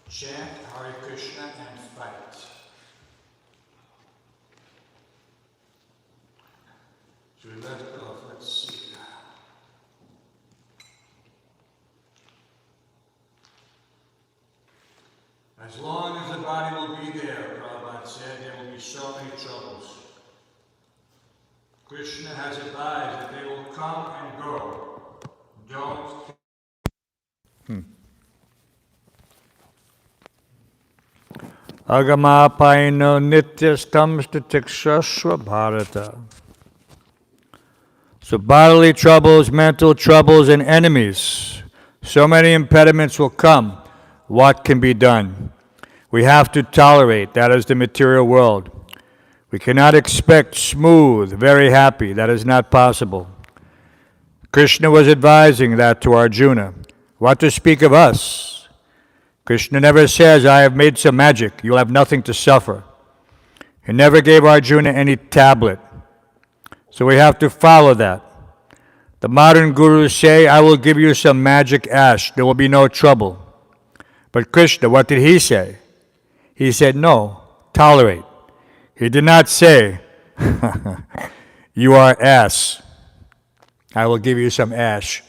chant Hare Krishna and fight. So we left off, let's see. As long as the body will be there, Prabhupada said, there will be so many troubles. Krishna has advised that they will come and go. Don't. Agamapaino nityastam statikshasva bharata. So bodily troubles, mental troubles, and enemies. So many impediments will come. What can be done? We have to tolerate. That is the material world. We cannot expect smooth, very happy. That is not possible. Krishna was advising that to Arjuna. What to speak of us? Krishna never says, I have made some magic. You'll have nothing to suffer. He never gave Arjuna any tablet. So we have to follow that. The modern gurus say, I will give you some magic ash. There will be no trouble. But Krishna, what did he say? He said, no, tolerate. He did not say, you are ass. I will give you some ash.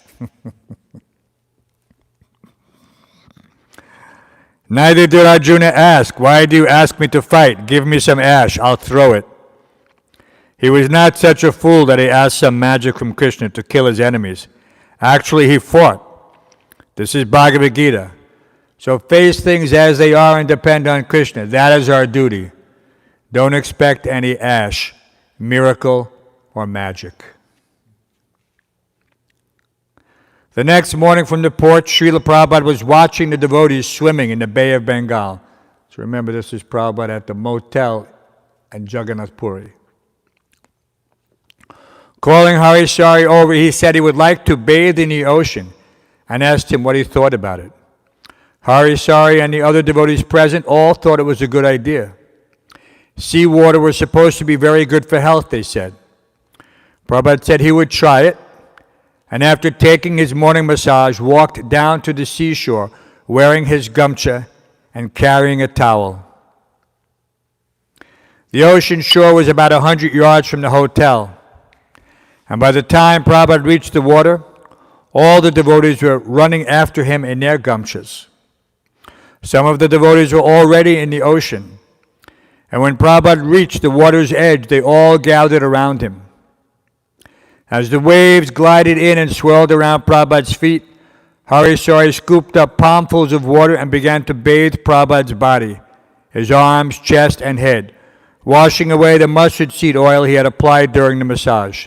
Neither did Arjuna ask, why do you ask me to fight? Give me some ash, I'll throw it. He was not such a fool that he asked some magic from Krishna to kill his enemies. Actually, he fought. This is Bhagavad Gita. So face things as they are and depend on Krishna. That is our duty. Don't expect any ash, miracle, or magic. The next morning from the port, Srila Prabhupada was watching the devotees swimming in the Bay of Bengal. So remember, this is Prabhupada at the motel in Jagannath Puri. Calling Harisari over, he said he would like to bathe in the ocean and asked him what he thought about it. Harisari and the other devotees present all thought it was a good idea. Seawater was supposed to be very good for health, they said. Prabhupada said he would try it, and after taking his morning massage, walked down to the seashore wearing his gamcha and carrying a towel. The ocean shore was about 100 yards from the hotel, and by the time Prabhupada reached the water, all the devotees were running after him in their gamchas. Some of the devotees were already in the ocean, and when Prabhupada reached the water's edge, they all gathered around him. As the waves glided in and swirled around Prabhupada's feet, Harisari scooped up palmfuls of water and began to bathe Prabhupada's body, his arms, chest, and head, washing away the mustard seed oil he had applied during the massage.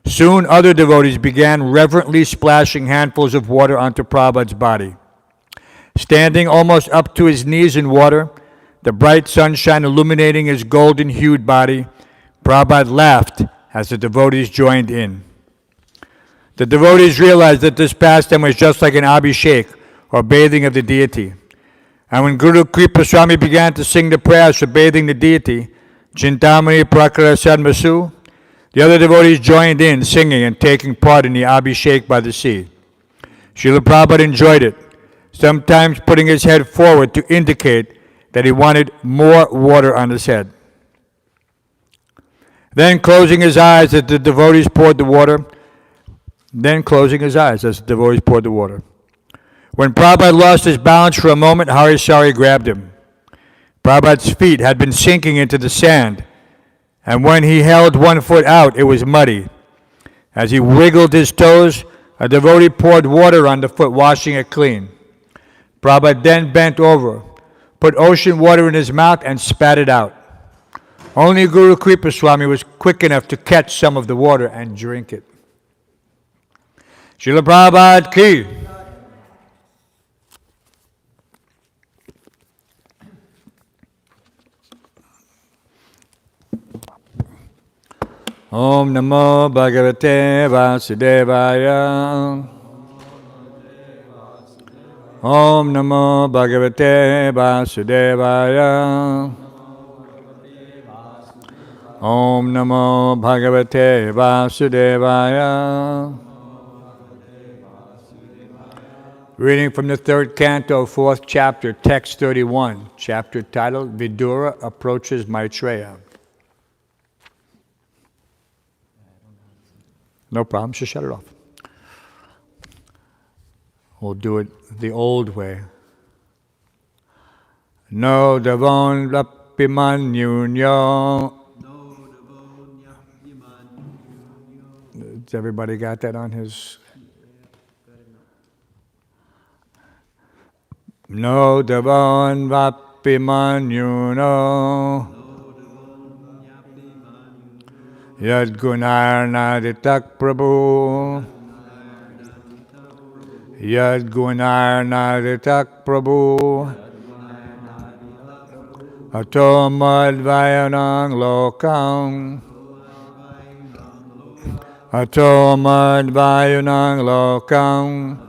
Soon other devotees began reverently splashing handfuls of water onto Prabhupada's body. Standing almost up to his knees in water, the bright sunshine illuminating his golden-hued body, Prabhupada laughed as the devotees joined in. The devotees realized that this pastime was just like an abhishek, or bathing of the deity. And when Guru Kripa Swami began to sing the prayers for bathing the deity, Chintamani Prakara Sadmasu, the other devotees joined in, singing and taking part in the abhishek by the sea. Srila Prabhupada enjoyed it, sometimes putting his head forward to indicate that he wanted more water on his head. Then closing his eyes as the devotees poured the water. When Prabhupada lost his balance for a moment, Harisari grabbed him. Prabhupada's feet had been sinking into the sand, and when he held one foot out, it was muddy. As he wiggled his toes, a devotee poured water on the foot, washing it clean. Prabhupada then bent over, put ocean water in his mouth, and spat it out. Only Guru Kripa Swami was quick enough to catch some of the water and drink it. Srila Prabhupada ki. Om Namo Bhagavate Vasudevaya. Om Namo Bhagavate Vasudevaya. Om Namo Bhagavate Vasudevaya. Reading from the third canto, fourth chapter, text 31, chapter titled, Vidura Approaches Maitreya. No problem, just shut it off. We'll do it the old way. No devon lapimanyunyo. Has everybody got that on his? No devon vapimanyuno. Yad gunarna ditak prabhu. Yad gunarna ditak prabhu. Ato madvayanang lokam. Ato madvayanang lokam.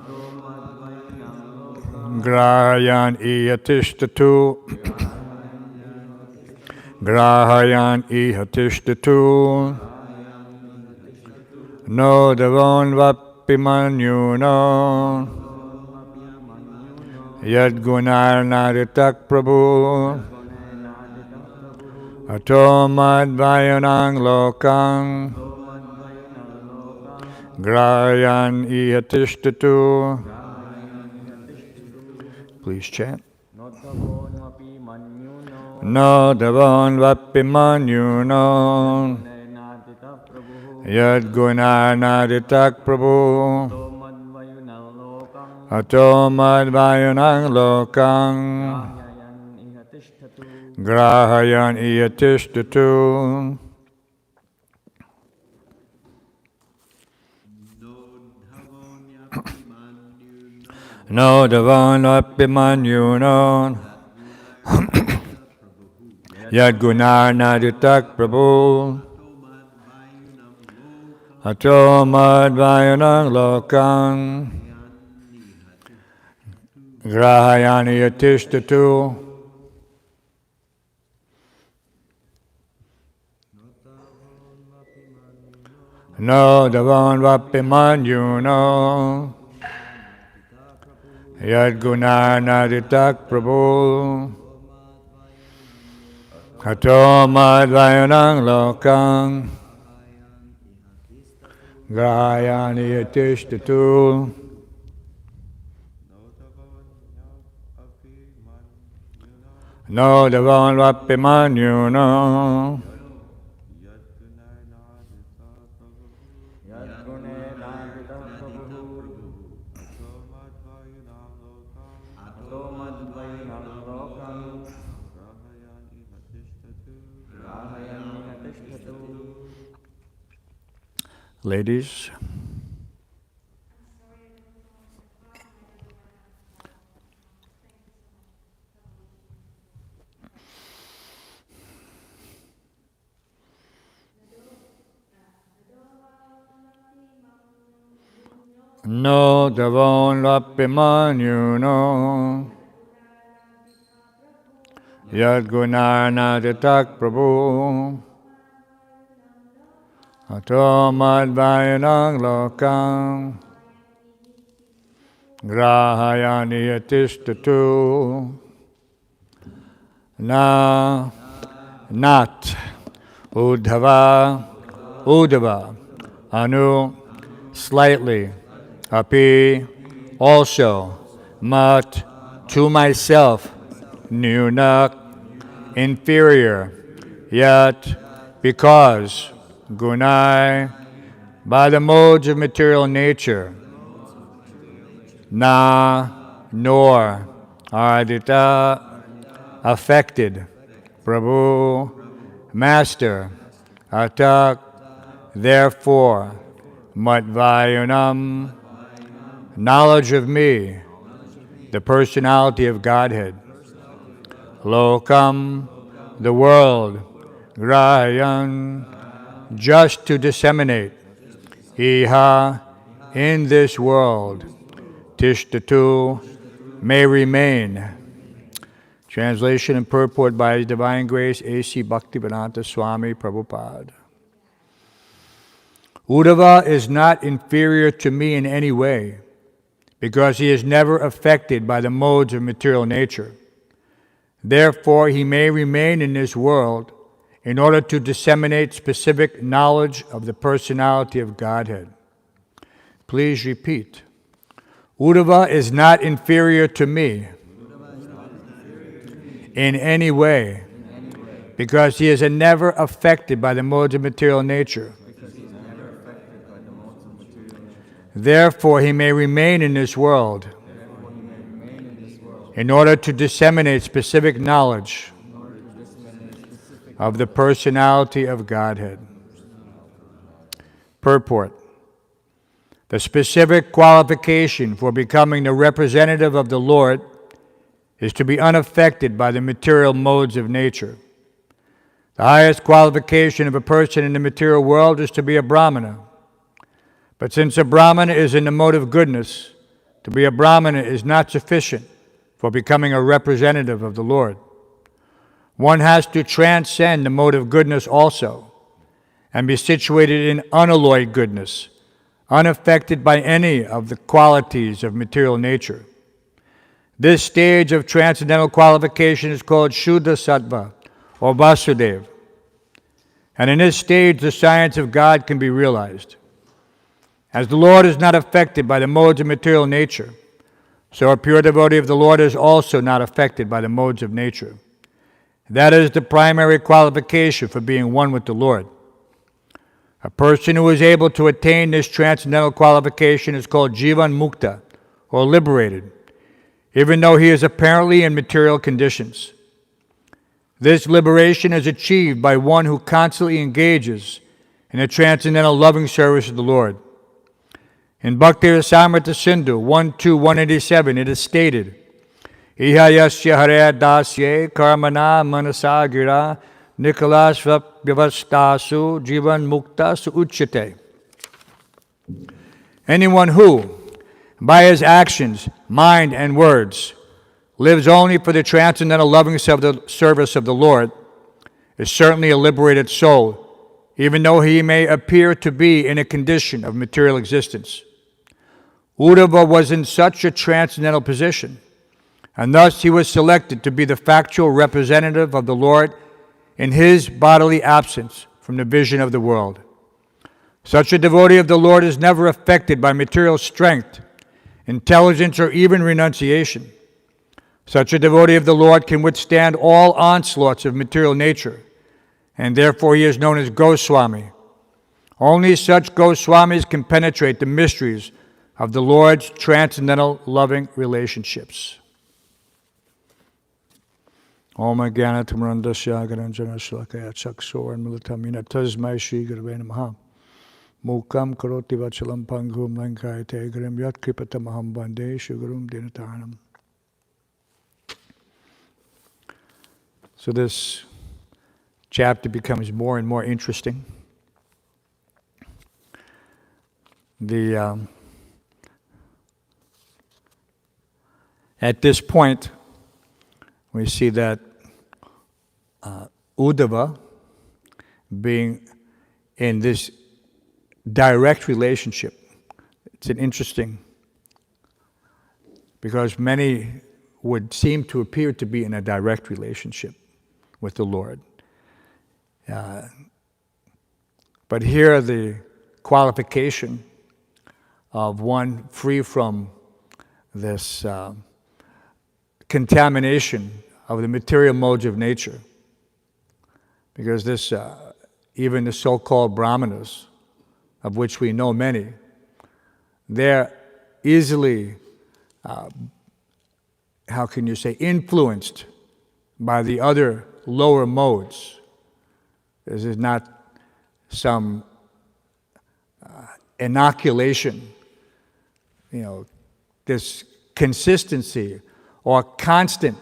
Grahayan iyatishtatu. Grahayan ihatishtatu. No devon vapimanyuno. Yad gunarna ditak prabhu. Ato madvayanang lokam. Grahayan ihatishtatu. Please chant. No devon vapimanyuno. Yad gunarna ditak prabhu. Ato madvayanang lokam. Grahayan iyatishtatu. No devon vapimanyuno. Yad gunarna ditak prabhu. Ato madvayanang lokam. Grahayan iyatishtatu. No devon vapimanyuno. Yad gunarna ditak prabhu. Ato madvayanang lokam. Grahayan iyatishtatu. No devon vapimanyuno. Ladies, no devon vapimanyuno. Yad gunarna ditak prabhu. Ato madvayanang lokam. Grahayan iyatishtatu. Na, not, Uddhava, Anu, slightly, Api, also, Mat, to myself, Nyunak, inferior, yet, because, Gunai, by the modes of material nature, Na, nor, Ardita, affected, Prabhu, Master, Atak, therefore, Matvayunam, knowledge of me, the personality of Godhead, Lokam, the world, Grahayan, just to disseminate, Iha, in this world, Tishtatu, may remain. Translation and purport by His Divine Grace, A.C. Bhaktivedanta Swami Prabhupada. Uddhava is not inferior to me in any way, because he is never affected by the modes of material nature. Therefore, he may remain in this world in order to disseminate specific knowledge of the personality of Godhead. Please repeat. Uddhava is not inferior to me in any way, because he is never affected by the modes of material nature. Therefore, he may remain in this world in order to disseminate specific knowledge of the personality of Godhead. Purport. The specific qualification for becoming the representative of the Lord is to be unaffected by the material modes of nature. The highest qualification of a person in the material world is to be a Brahmana. But since a Brahmana is in the mode of goodness, to be a Brahmana is not sufficient for becoming a representative of the Lord. One has to transcend the mode of goodness also, and be situated in unalloyed goodness, unaffected by any of the qualities of material nature. This stage of transcendental qualification is called Shuddha Sattva, or Vasudeva. And in this stage, the science of God can be realized. As the Lord is not affected by the modes of material nature, so a pure devotee of the Lord is also not affected by the modes of nature. That is the primary qualification for being one with the Lord. A person who is able to attain this transcendental qualification is called Jivan Mukta, or liberated, even though he is apparently in material conditions. This liberation is achieved by one who constantly engages in a transcendental loving service of the Lord. In Bhakti Rasamrita Sindhu 1.2.187, it is stated, Iha yasya hare dasye karmana manasa gira nikalasva vyavastasu jivan mukta su uchyate. Anyone who, by his actions, mind, and words, lives only for the transcendental loving service of the Lord, is certainly a liberated soul, even though he may appear to be in a condition of material existence. Uddhava was in such a transcendental position, and thus he was selected to be the factual representative of the Lord in his bodily absence from the vision of the world. Such a devotee of the Lord is never affected by material strength, intelligence, or even renunciation. Such a devotee of the Lord can withstand all onslaughts of material nature, and therefore he is known as Goswami. Only such Goswamis can penetrate the mysteries of the Lord's transcendental loving relationships. Om Jnana Tamrandasya Garanjana Shlakaya Chaksor Militamina Tasmai Shri Gurave Namaha Mukam Karoti Vachalam Pangum Lankayate Grim Yat Kripatamaham Bande Shugurum Dinatanam. So this chapter becomes more and more interesting. At this point, we see that Uddhava, being in this direct relationship, it's an interesting, because many would seem to appear to be in a direct relationship with the Lord. But here the qualification of one free from this contamination of the material modes of nature, because this, even the so-called Brahmanas, of which we know many, they're easily, influenced by the other lower modes. This is not some inoculation, this consistency or constant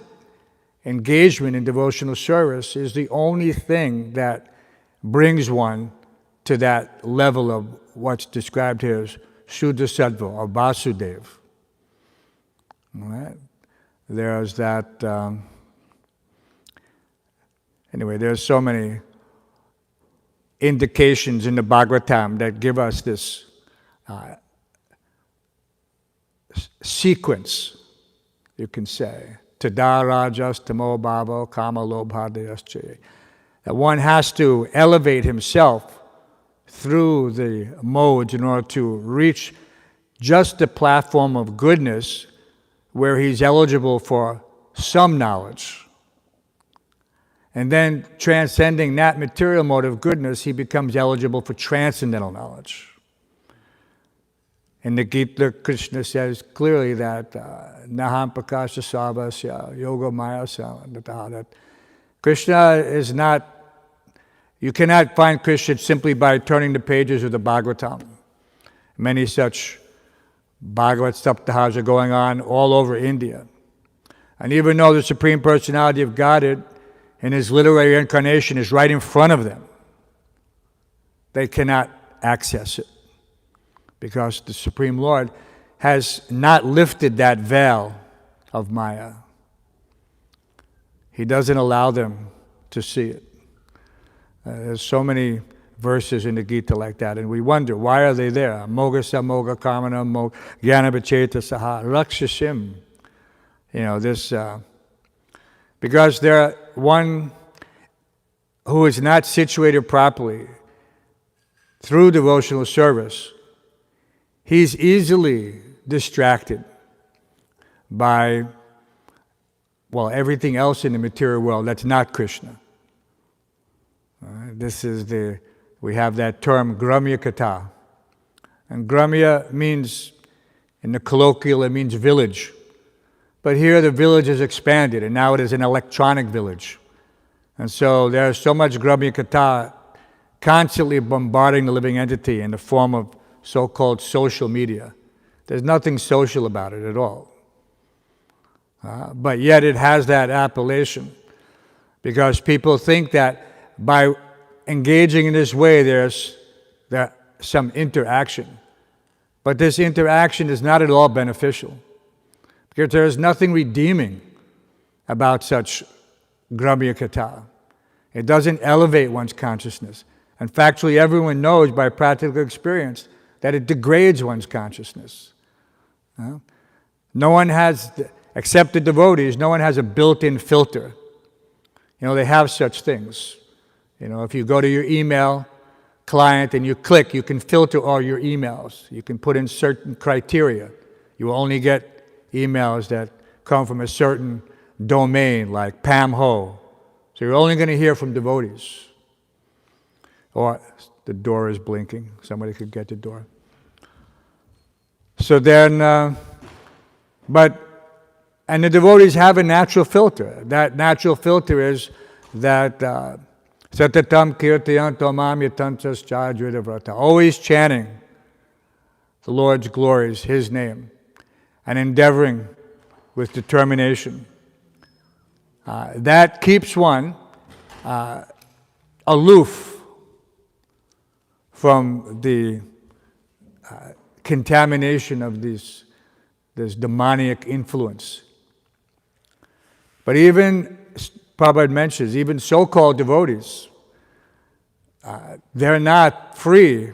engagement in devotional service is the only thing that brings one to that level of what's described here as Shuddha Sattva or Vasudeva. All right? There's that, there's so many indications in the Bhagavatam that give us this sequence, you can say. Tada rajas tamo bhavo kama lobhadayasche. That one has to elevate himself through the modes in order to reach just the platform of goodness where he's eligible for some knowledge. And then transcending that material mode of goodness, he becomes eligible for transcendental knowledge. In the Gita, Krishna says clearly that Naham Prakasha Sarvasya Yoga Maya that Krishna is not, you cannot find Krishna simply by turning the pages of the Bhagavatam. Many such Bhagavat Saptahas are going on all over India. And even though the Supreme Personality of Godhead in his literary incarnation is right in front of them, they cannot access it, because the Supreme Lord has not lifted that veil of Maya. He doesn't allow them to see it. There's so many verses in the Gita like that, and we wonder, why are they there? Moga samoga kamana jnana vicheta saha rakshashim. This, because they're one who is not situated properly through devotional service. He's easily distracted by, everything else in the material world that's not Krishna. We have that term, Gramya Kata. And Gramya means, in the colloquial, it means village. But here the village is expanded, and now it is an electronic village. And so there's so much Gramya Kata constantly bombarding the living entity in the form of so-called social media. There's nothing social about it at all. But yet it has that appellation, because people think that by engaging in this way there's some interaction. But this interaction is not at all beneficial, because there is nothing redeeming about such Gramya Kata. It doesn't elevate one's consciousness. And factually, everyone knows by practical experience that it degrades one's consciousness. No one has, except the devotees, no one has a built-in filter. They have such things. If you go to your email client and you click, you can filter all your emails. You can put in certain criteria. You will only get emails that come from a certain domain, like Pam Ho. So you're only going to hear from devotees. Or the door is blinking. Somebody could get the door. So then, and the devotees have a natural filter. That natural filter is that Satatam kirtayanto mam yatantas jayadridavrata. Always chanting the Lord's glories, His name, and endeavoring with determination. That keeps one aloof from the contamination of this demoniac influence. But even, Prabhupada mentions, even so-called devotees, they're not free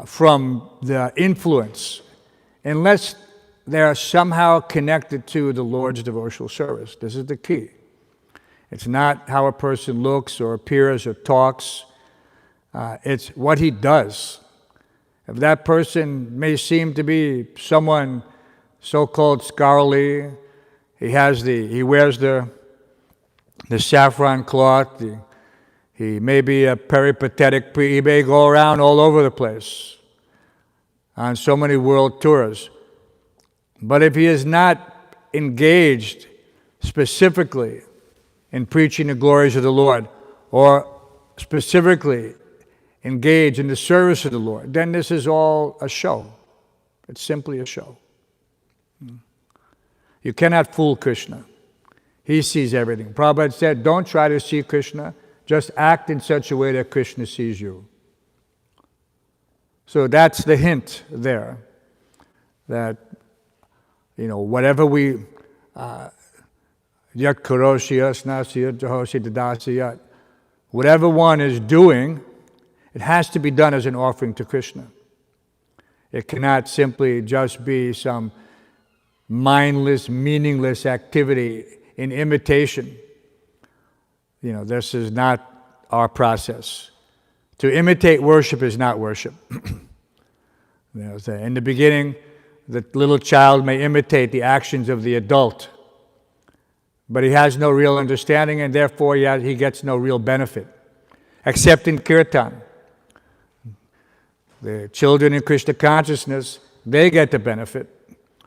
from the influence unless they are somehow connected to the Lord's devotional service. This is the key. It's not how a person looks or appears or talks. It's what he does. If that person may seem to be someone so-called scholarly, he wears the saffron cloth, he may be a peripatetic, he may go around all over the place on so many world tours. But if he is not engaged specifically in preaching the glories of the Lord, or specifically engaged in the service of the Lord, then this is all a show. It's simply a show. You cannot fool Krishna. He sees everything. Prabhupada said, don't try to see Krishna, just act in such a way that Krishna sees you. So that's the hint there, that, whatever we, yat karoshiyas nasiyat jahoshi dadasiyat, whatever one is doing, it has to be done as an offering to Krishna. It cannot simply just be some mindless, meaningless activity in imitation. This is not our process. To imitate worship is not worship. In the beginning, the little child may imitate the actions of the adult, but he has no real understanding, and therefore he gets no real benefit, except in kirtan. The children in Krishna consciousness, they get the benefit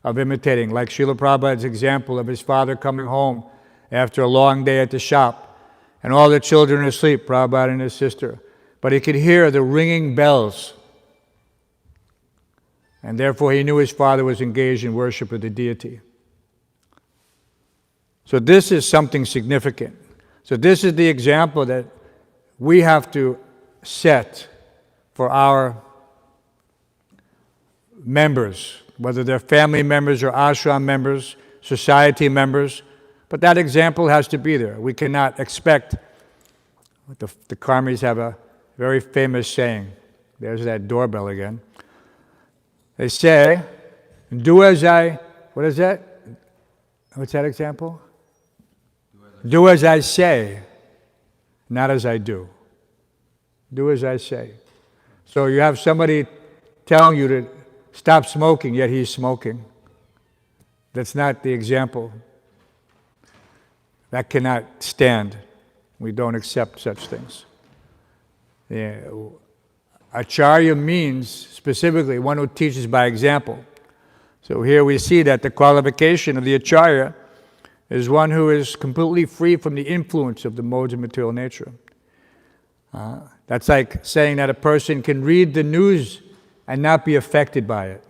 of imitating, like Srila Prabhupada's example of his father coming home after a long day at the shop, and all the children are asleep, Prabhupada and his sister, but he could hear the ringing bells, and therefore he knew his father was engaged in worship of the deity. So this is something significant. So this is the example that we have to set for our members, whether they're family members or ashram members, society members, but that example has to be there. We cannot expect, the Karmis have a very famous saying, there's that doorbell again. They say, do as I, what is that? What's that example? Do as I say, not as I do. Do as I say. So you have somebody telling you to stop smoking, yet he's smoking. That's not the example. That cannot stand. We don't accept such things. Acharya means specifically one who teaches by example. So here we see that the qualification of the Acharya is one who is completely free from the influence of the modes of material nature. That's like saying that a person can read the news and not be affected by it.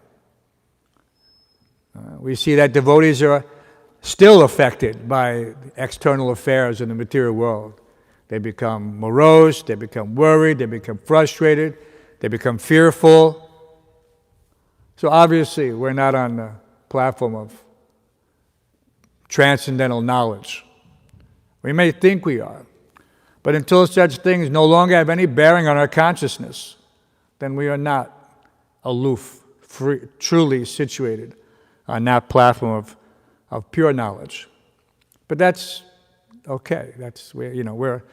We see that devotees are still affected by external affairs in the material world. They become morose, they become worried, they become frustrated, they become fearful. So obviously we're not on the platform of transcendental knowledge. We may think we are, but until such things no longer have any bearing on our consciousness, then we are not aloof, free, truly situated on that platform of pure knowledge. But that's okay. That's where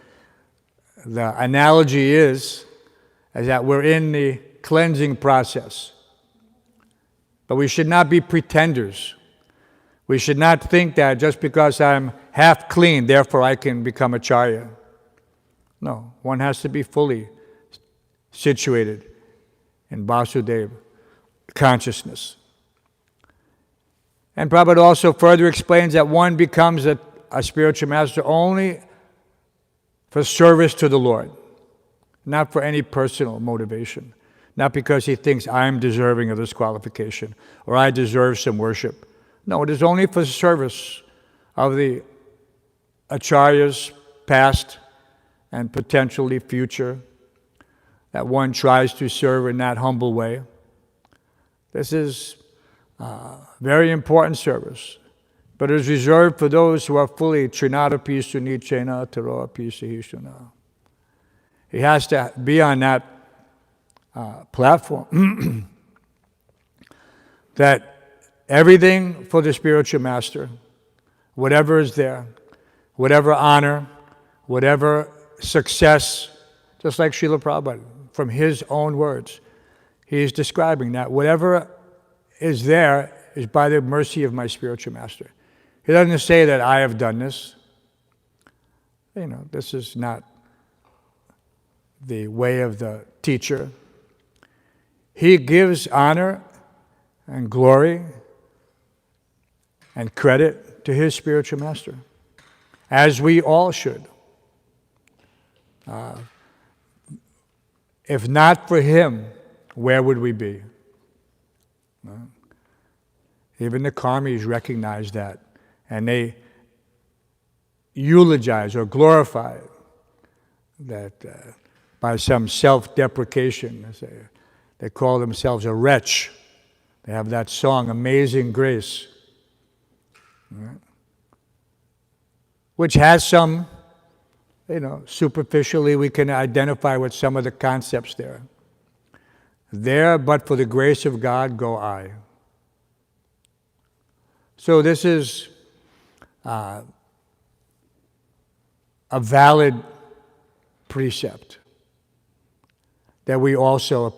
the analogy is that we're in the cleansing process. But we should not be pretenders. We should not think that just because I'm half clean, therefore I can become acharya. No, one has to be fully situated in Vasudeva consciousness. And Prabhupada also further explains that one becomes a spiritual master only for service to the Lord, not for any personal motivation, not because he thinks I'm deserving of this qualification or I deserve some worship. No, it is only for service of the acharyas past and potentially future that one tries to serve in that humble way. This is very important service, but it is reserved for those who are fully trinadapi sunichena taroapi sahishuna. He has to be on that platform that everything for the spiritual master, whatever is there, whatever honor, whatever success, just like Srila Prabhupada, from his own words, he is describing that whatever is there is by the mercy of my spiritual master. He doesn't say that I have done this. This is not the way of the teacher. He gives honor and glory and credit to his spiritual master, as we all should. If not for him, where would we be? Even the Karmis recognize that, and they eulogize or glorify that by some self-deprecation. They call themselves a wretch. They have that song, Amazing Grace, which has some, superficially we can identify with some of the concepts there. There, but for the grace of God, go I. So this is a valid precept that we also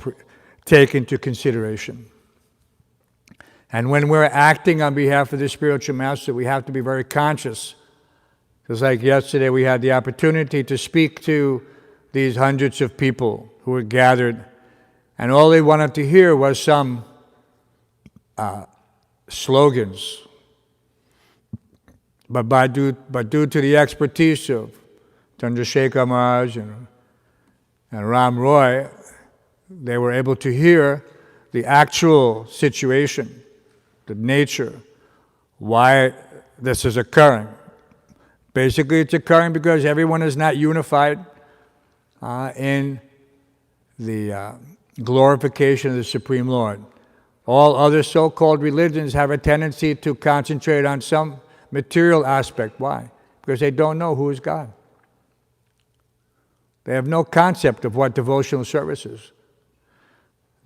take into consideration. And when we're acting on behalf of the spiritual master, we have to be very conscious. Just like yesterday, we had the opportunity to speak to these hundreds of people who were gathered, and all they wanted to hear was some slogans. But due to the expertise of Chandrasekhar Maharaj and Ram Roy, they were able to hear the actual situation, the nature, why this is occurring. Basically, it's occurring because everyone is not unified in the glorification of the Supreme Lord. All other so-called religions have a tendency to concentrate on some material aspect. Why? Because they don't know who is God. They have no concept of what devotional service is.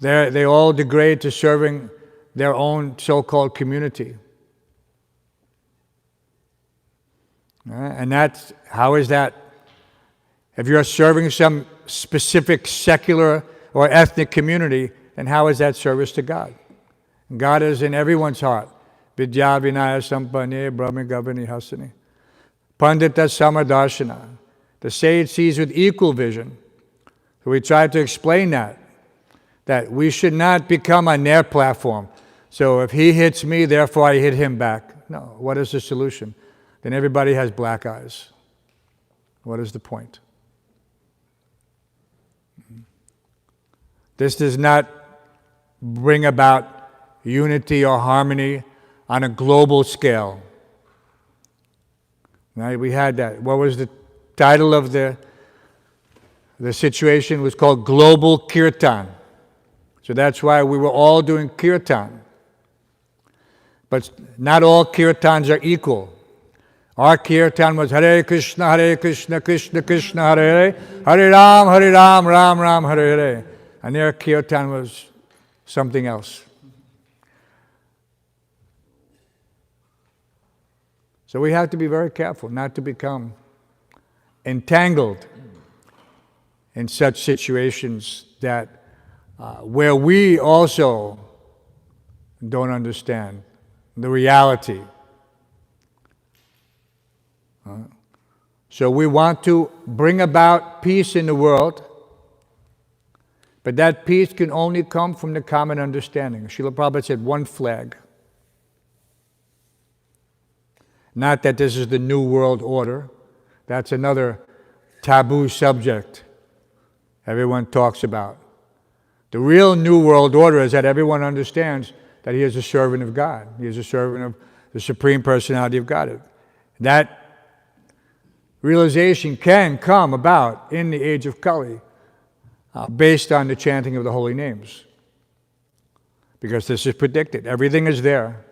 They all degrade to serving their own so-called community. And how is that? If you're serving some specific secular or ethnic community, then how is that service to God? God is in everyone's heart. Vidya Vinaya Sampane Brahmi Gavani Hasani. Pandita Samadarshana. The sage sees with equal vision. So we try to explain that we should not become a Nair platform. So if he hits me, therefore I hit him back. No, what is the solution? Then everybody has black eyes. What is the point? This does not bring about unity or harmony on a global scale. Right? We had that. What was the title of the situation? It was called Global Kirtan. So that's why we were all doing kirtan. But not all kirtans are equal. Our kirtan was Hare Krishna, Krishna Krishna, Hare Hare, Hare Ram, Ram Ram, Hare Hare. And their kirtan was something else. So we have to be very careful not to become entangled in such situations that where we also don't understand the reality. So we want to bring about peace in the world, but that peace can only come from the common understanding. Srila Prabhupada said, one flag. Not that this is the New World Order. That's another taboo subject everyone talks about. The real New World Order is that everyone understands that he is a servant of God. He is a servant of the Supreme Personality of God. That realization can come about in the age of Kali based on the chanting of the holy names. Because this is predicted. Everything is there.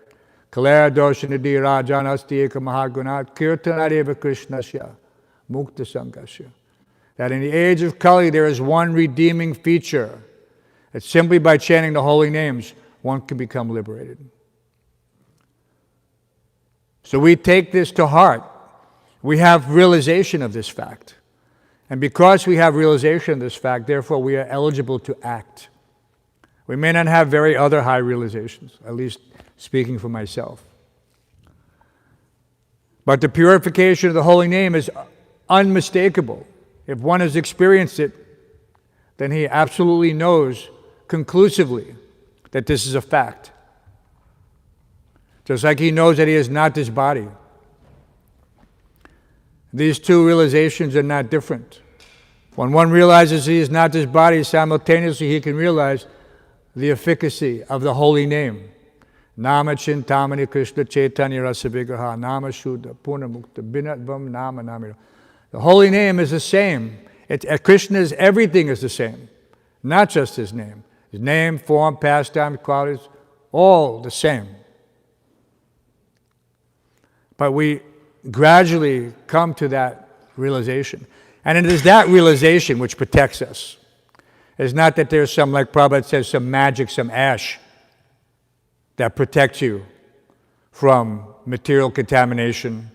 Kalaya doshanadi rajanasti eka mahagunat kirtanareva krishnasya mukta sangasya. That in the age of Kali there is one redeeming feature. That simply by chanting the holy names one can become liberated. So we take this to heart. We have realization of this fact. And because we have realization of this fact, therefore we are eligible to act. We may not have very other high realizations, at least speaking for myself. But the purification of the holy name is unmistakable. If one has experienced it, then he absolutely knows conclusively that this is a fact. Just like he knows that he is not this body. These two realizations are not different. When one realizes he is not this body, simultaneously he can realize the efficacy of the holy name. Nama Chintamani Krishna Chaitanya Rasa Vigraha Nama Shuddha Purna Mukta Binatvam Nama Namira. The holy name is the same. Krishna's everything is the same. Not just his name. His name, form, pastime, qualities, all the same. But we gradually come to that realization. And it is that realization which protects us. It's not that there's some, like Prabhupada says, some magic, some ash that protects you from material contamination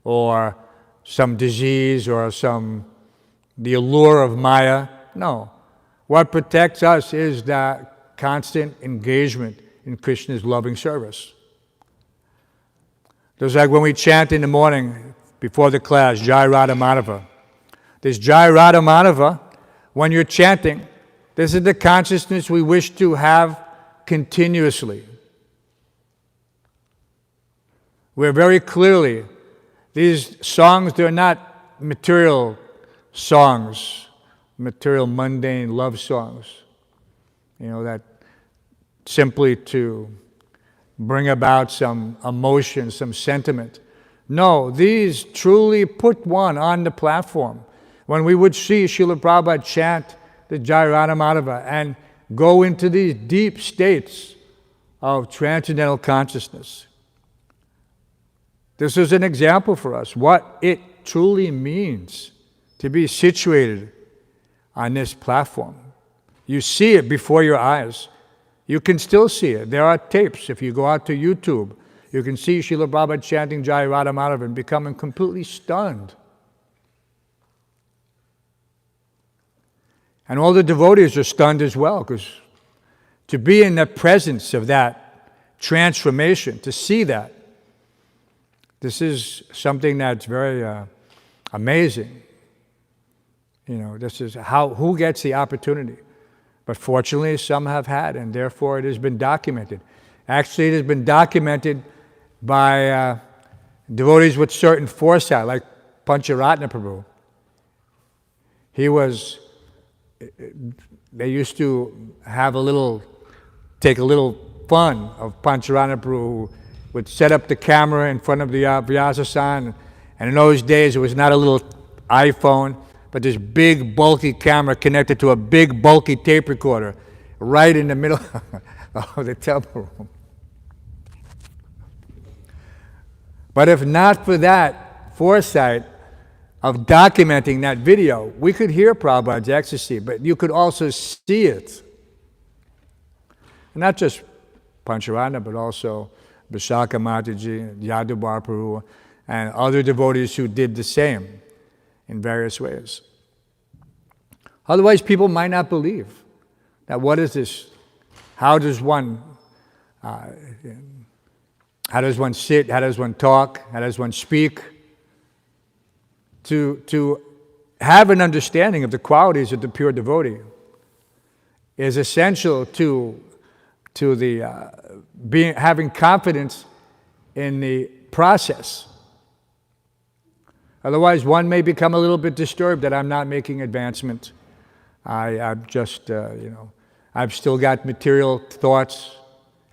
or some disease or the allure of Maya. No. What protects us is that constant engagement in Krishna's loving service. Just like when we chant in the morning before the class, Jai Radha Madhava. This Jai Radha Madhava, when you're chanting, this is the consciousness we wish to have continuously. We're very clearly, these songs, they're not material songs, material mundane love songs, that simply to bring about some emotion, some sentiment. No, these truly put one on the platform. When we would see Srila Prabhupada chant the Jai Radha Madhava and go into these deep states of transcendental consciousness. This is an example for us, what it truly means to be situated on this platform. You see it before your eyes. You can still see it. There are tapes. If you go out to YouTube, you can see Srila Prabhupada chanting Jai Radha Madhava and becoming completely stunned. And all the devotees are stunned as well, because to be in the presence of that transformation, to see that, this is something that's very amazing. This is who gets the opportunity. But fortunately, some have had, and therefore it has been documented. Actually, it has been documented by devotees with certain foresight, like Pancharatna Prabhu. They used to take a little fun of Pancharatna Prabhu, who would set up the camera in front of the Vyasa-san. And in those days, it was not a little iPhone, but this big, bulky camera connected to a big, bulky tape recorder right in the middle of the temple room. But if not for that foresight of documenting that video, we could hear Prabhupada's ecstasy, but you could also see it. And not just Pancharatna, but also Vishaka Mataji, Yadubar Prabhu, and other devotees who did the same in various ways. Otherwise, people might not believe that what is this? How does one sit? How does one talk? How does one speak? To have an understanding of the qualities of the pure devotee is essential to having confidence in the process. Otherwise, one may become a little bit disturbed that I'm not making advancement. I'm just, I've still got material thoughts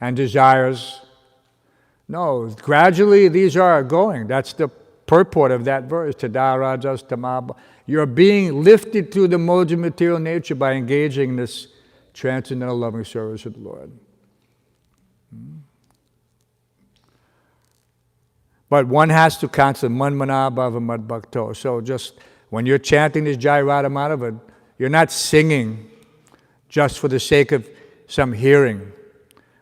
and desires. No, gradually these are going. That's the purport of that verse. Tada rajas tamab. You're being lifted through the modes of material nature by engaging in this transcendental loving service of the Lord. But one has to constantly, man mana bhava mad bhakto. So just when you're chanting this Jai Radha Madhava, you're not singing just for the sake of some hearing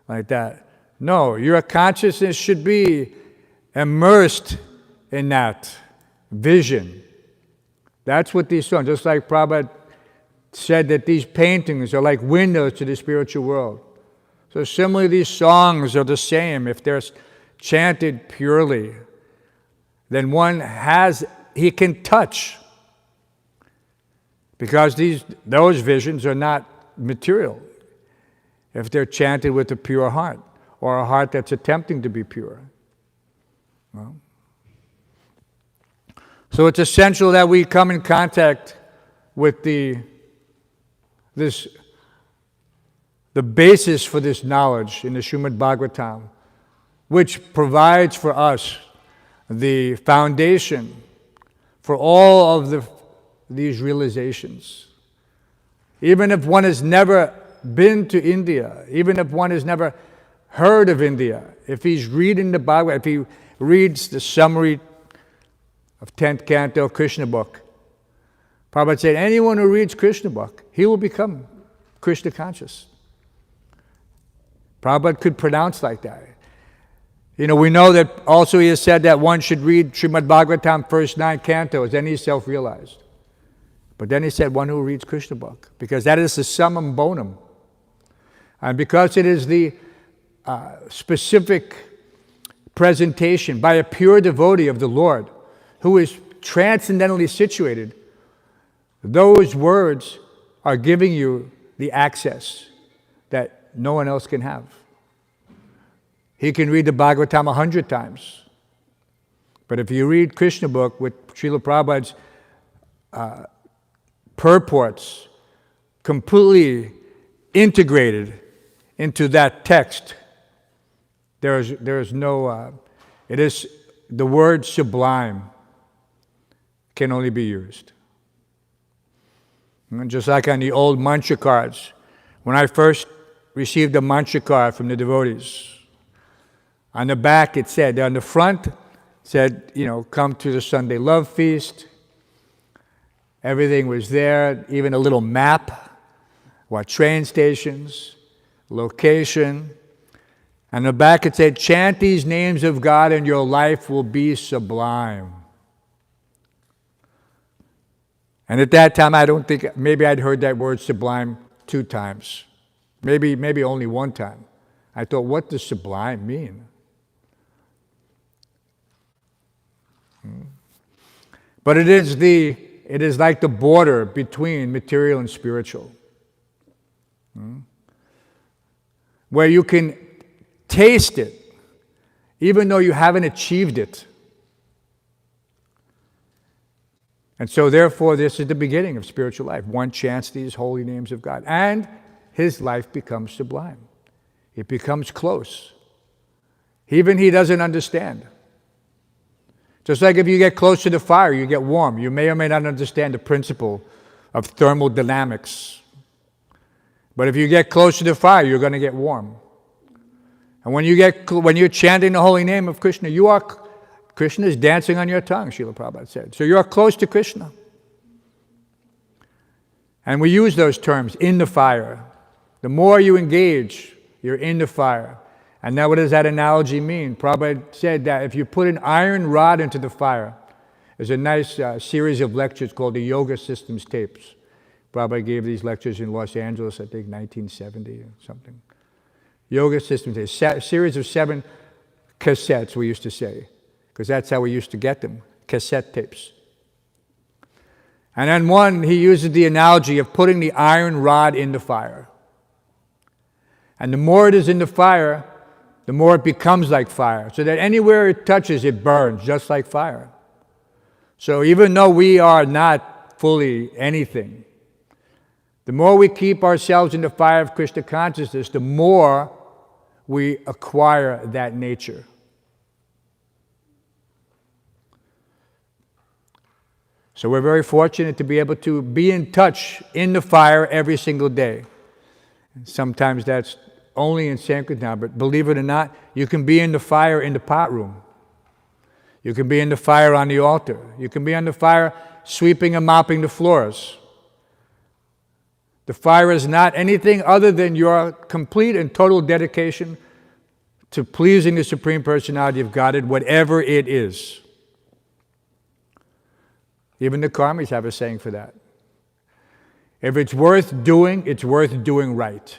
like that. No, your consciousness should be immersed in that vision. That's what these songs, just like Prabhupada said that these paintings are like windows to the spiritual world. So similarly, these songs are the same. If they're chanted purely, then he can touch. Because those visions are not material. If they're chanted with a pure heart, or a heart that's attempting to be pure. Well, so it's essential that we come in contact with the basis for this knowledge in the Srimad Bhagavatam, which provides for us the foundation for all of these realizations. Even if one has never been to India, even if one has never heard of India, if he's reading the Bhagavad, if he reads the summary of 10th canto Krishna book, Prabhupada said, anyone who reads Krishna book, he will become Krishna conscious. Prabhupada could pronounce like that. We know that also he has said that one should read Srimad Bhagavatam first 9 cantos, then he's self-realized. But then he said one who reads Krishna book, because that is the summum bonum. And because it is the specific presentation by a pure devotee of the Lord, who is transcendently situated, those words are giving you the access that no one else can have. He can read the Bhagavatam 100 times. But if you read Krishna book with Srila Prabhupada's purports completely integrated into that text, there is no, it is, the word sublime can only be used. And just like on the old mantra cards, when I first received a mantra card from the devotees, on the back it said, on the front, it said, come to the Sunday Love Feast. Everything was there, even a little map, what train stations, location. On the back it said, chant these names of God and your life will be sublime. And at that time, I don't think, maybe I'd heard that word sublime 2 times. Maybe only 1 time. I thought, what does sublime mean? But it is like the border between material and spiritual. Where you can taste it, even though you haven't achieved it. And so therefore, this is the beginning of spiritual life. One chants these holy names of God, and his life becomes sublime. It becomes close. Even he doesn't understand. Just like if you get close to the fire, you get warm. You may or may not understand the principle of thermodynamics. But if you get close to the fire, you're going to get warm. And when you're chanting the holy name of Krishna, Krishna is dancing on your tongue, Srila Prabhupada said. So you are close to Krishna. And we use those terms, in the fire. The more you engage, you're in the fire. And now what does that analogy mean? Prabhupada said that if you put an iron rod into the fire, there's a nice series of lectures called the Yoga Systems tapes. Prabhupada gave these lectures in Los Angeles, I think 1970 or something. Yoga Systems tapes, a series of 7 cassettes, we used to say, because that's how we used to get them, cassette tapes. And then one, he uses the analogy of putting the iron rod in the fire. And the more it is in the fire, the more it becomes like fire. So that anywhere it touches, it burns, just like fire. So even though we are not fully anything, the more we keep ourselves in the fire of Krishna consciousness, the more we acquire that nature. So we're very fortunate to be able to be in touch in the fire every single day. And sometimes that's only in Sankirtan, but believe it or not, you can be in the fire in the pot room. You can be in the fire on the altar. You can be on the fire sweeping and mopping the floors. The fire is not anything other than your complete and total dedication to pleasing the Supreme Personality of Godhead, whatever it is. Even the karmis have a saying for that. If it's worth doing, it's worth doing right.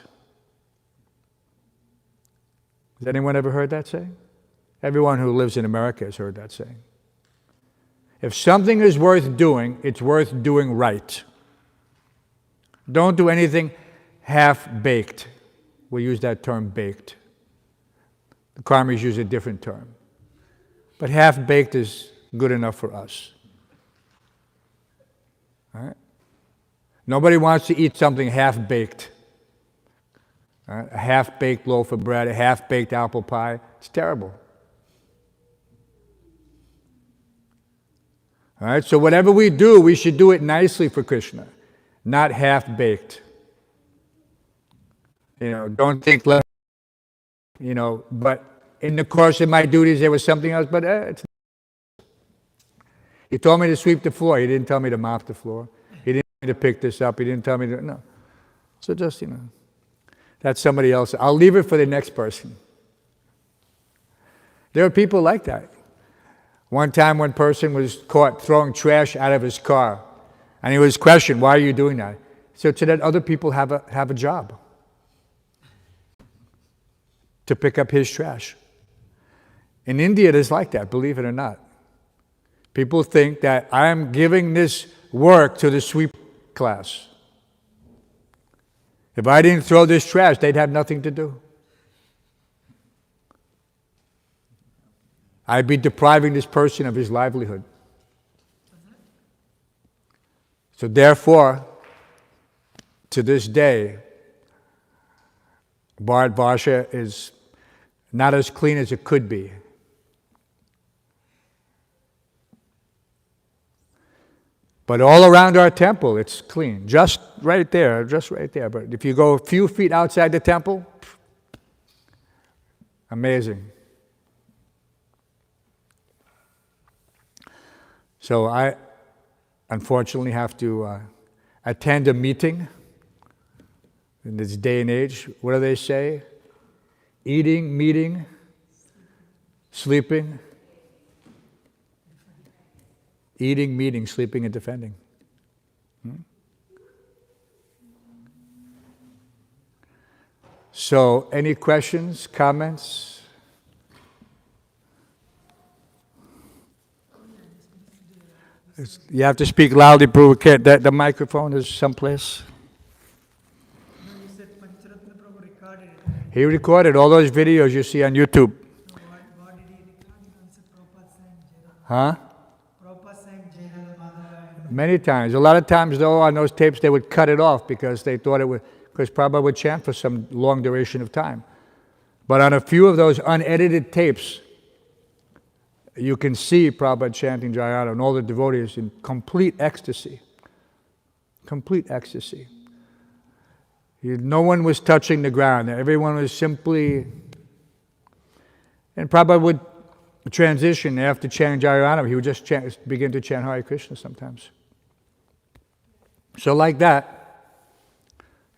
Has anyone ever heard that saying? Everyone who lives in America has heard that saying. If something is worth doing, it's worth doing right. Don't do anything half-baked. We use that term baked. The karmis use a different term. But half-baked is good enough for us. All right? Nobody wants to eat something half-baked. A half-baked loaf of bread, a half-baked apple pie. It's terrible. All right, so whatever we do, we should do it nicely for Krishna, not half-baked. Don't think, but in the course of my duties, there was something else, but it's. He told me to sweep the floor. He didn't tell me to mop the floor. He didn't tell me to pick this up. He didn't tell me to, no. So just, that's somebody else. I'll leave it for the next person. There are people like that. One time, one person was caught throwing trash out of his car, and he was questioned, "Why are you doing that?" So that other people have a job to pick up his trash. In India, it is like that, believe it or not. People think that I am giving this work to the sweep class. If I didn't throw this trash, they'd have nothing to do. I'd be depriving this person of his livelihood. So therefore, to this day, Bharat is not as clean as it could be. But all around our temple, it's clean. Just right there. But if you go a few feet outside the temple, amazing. So I unfortunately have to attend a meeting in this day and age. What do they say? Eating, meeting, sleeping. Eating, meeting, sleeping, and defending. So, any questions, comments? You have to speak loudly, Prabhu. The microphone is someplace. He recorded all those videos you see on YouTube. What did he record? Huh? Prabhupada Many times. A lot of times, though, on those tapes, they would cut it off because they thought because Prabhupada would chant for some long duration of time. But on a few of those unedited tapes, you can see Prabhupada chanting Jayara and all the devotees in complete ecstasy. Complete ecstasy. No one was touching the ground. Everyone was simply... And Prabhupada would transition after chanting Jayara. He would just begin to chant Hare Krishna sometimes. So like that,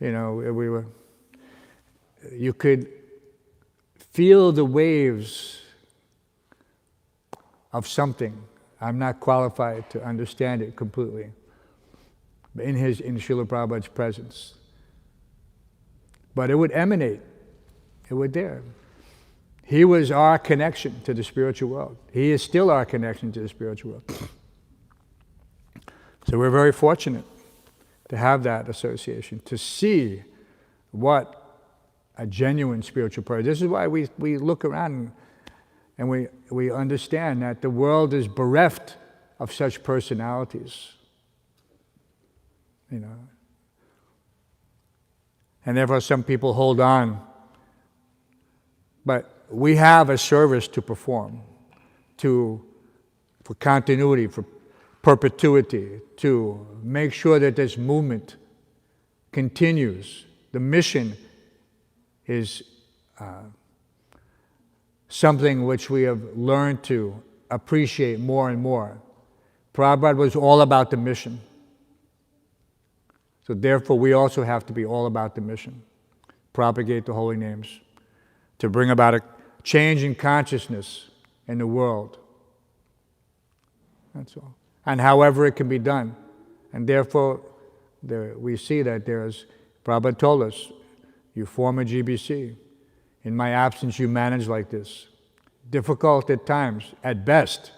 you could feel the waves of something. I'm not qualified to understand it completely. But in Srila Prabhupada's presence. But it would emanate. It would there. He was our connection to the spiritual world. He is still our connection to the spiritual world. So we're very fortunate to have that association, to see what a genuine spiritual person. This is why we look around and we understand that the world is bereft of such personalities. And therefore some people hold on. But we have a service to perform, for continuity, for perpetuity, to make sure that this movement continues. The mission is something which we have learned to appreciate more and more. Prabhupada was all about the mission. So therefore we also have to be all about the mission. Propagate the holy names. To bring about a change in consciousness in the world. That's all. And however it can be done. And therefore, we see that Prabhupada told us, you form a GBC. In my absence, you manage like this. Difficult at times, at best.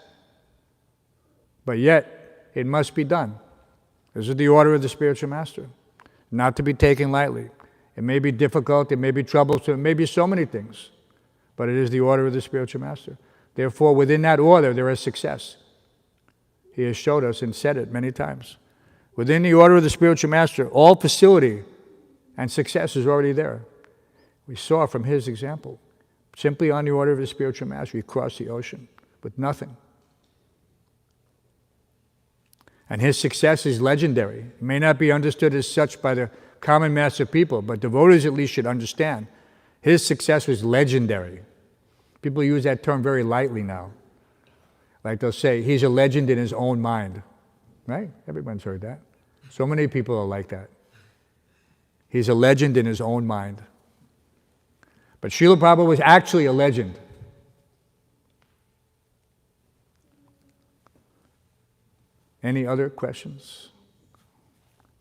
But yet, it must be done. This is the order of the spiritual master. Not to be taken lightly. It may be difficult, it may be troublesome, it may be so many things. But it is the order of the spiritual master. Therefore, within that order, there is success. He has showed us and said it many times. Within the order of the spiritual master, all facility and success is already there. We saw from his example. Simply on the order of the spiritual master, he crossed the ocean with nothing. And his success is legendary. It may not be understood as such by the common mass of people, but devotees at least should understand. His success was legendary. People use that term very lightly now. Like they'll say, he's a legend in his own mind. Right? Everyone's heard that. So many people are like that. He's a legend in his own mind. But Srila Prabhupada was actually a legend. Any other questions?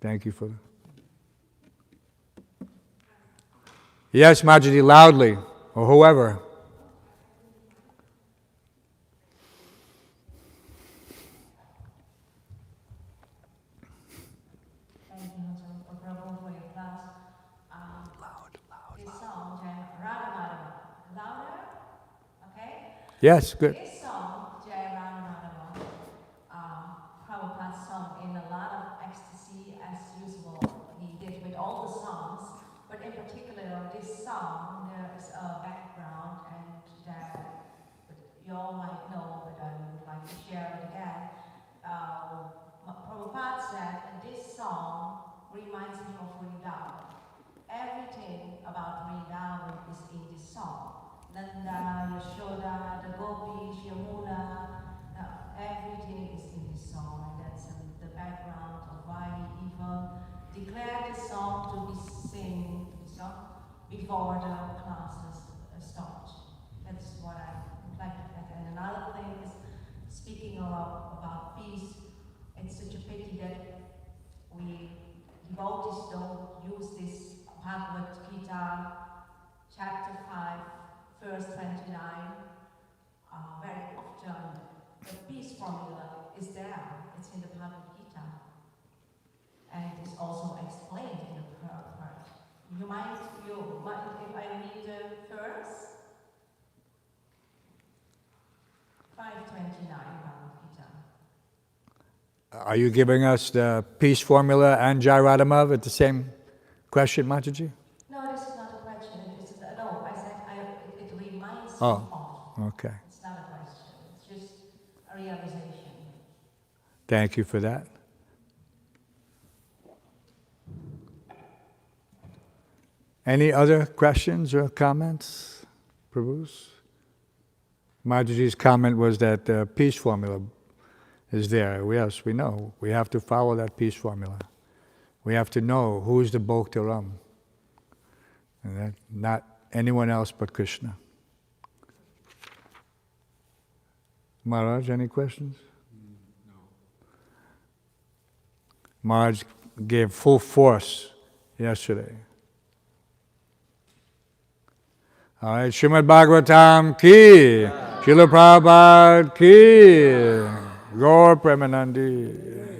Thank you for that. Yes, Majidi, loudly, or whoever. Thank you, Hansarupa Prabhu, for your class. This song, Jai Radha Madhava. Louder? Okay? Yes, good. This song, Jai Radha Madhava, Prabhupada sung in a lot of ecstasy as usual. He did with all the songs, but in particular, this song, there is a background, and that you all might know, but I would like to share it again. Prabhupada said, this song reminds me of Vrindavan. Everything about Vrindavan is in this song. Nanda, Yashoda, the Gopis, Yamuna, everything is in this song. And that's the background of why he even declared the song to be sing before the classes start. That's what I would like to add. And another thing is, speaking about peace, it's such a pity that we devotees don't use this Bhagavad Gita, chapter 5, verse 29, very often. The peace formula is there. It's in the Bhagavad Gita. And it's also explained in the part. You mind if I read the verse? 529 Bhagavad Gita. Are you giving us the peace formula and Jai Radhamav at the same question, Mataji? No, this is not a question. No, I said it reminds me Oh, of. okay. It's not a question. It's just a realization. Thank you for that. Any other questions or comments, Prabhus? Mataji's comment was that the peace formula is there. Yes, we know. We have to follow that peace formula. We have to know who is the Bhoktaram. And that not anyone else but Krishna. Maharaj, any questions? No. Maharaj gave full force yesterday. All right, Srimad Bhagavatam ki, Srila Prabhupada ki, Gaur Premanandi.